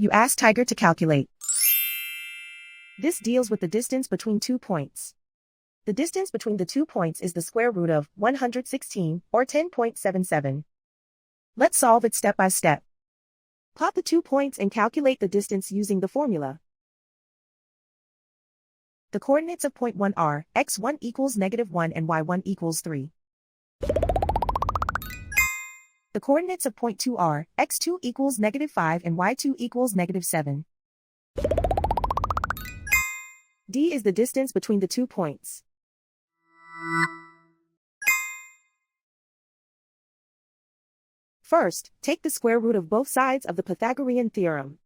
You ask Tiger to calculate. This deals with the distance between 2 points. The distance between the 2 points is the square root of 116, or 10.77. Let's solve it step by step. Plot the 2 points and calculate the distance using the formula. The coordinates of point 1 are x1 equals -1 and y1 equals 3. The coordinates of point 2 are x2 equals -5 and y2 equals -7. D is the distance between the 2 points. First, take the square root of both sides of the Pythagorean theorem.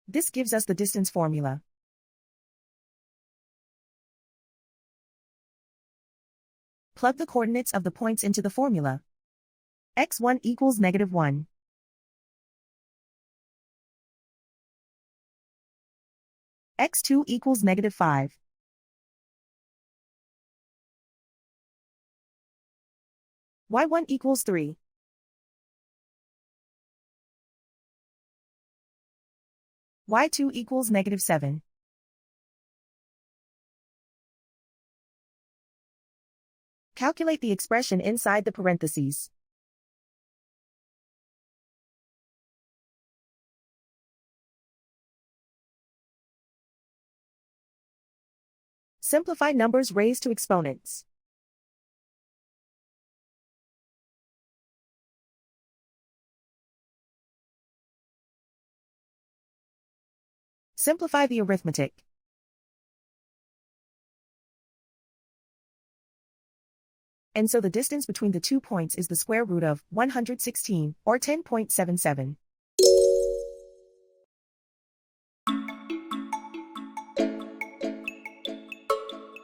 This gives us the distance formula. Plug the coordinates of the points into the formula. x1 equals -1. x2 equals -5. y1 equals 3. y2 equals -7. Calculate the expression inside the parentheses. Simplify numbers raised to exponents. Simplify the arithmetic. And so the distance between the 2 points is the square root of 116, or 10.77.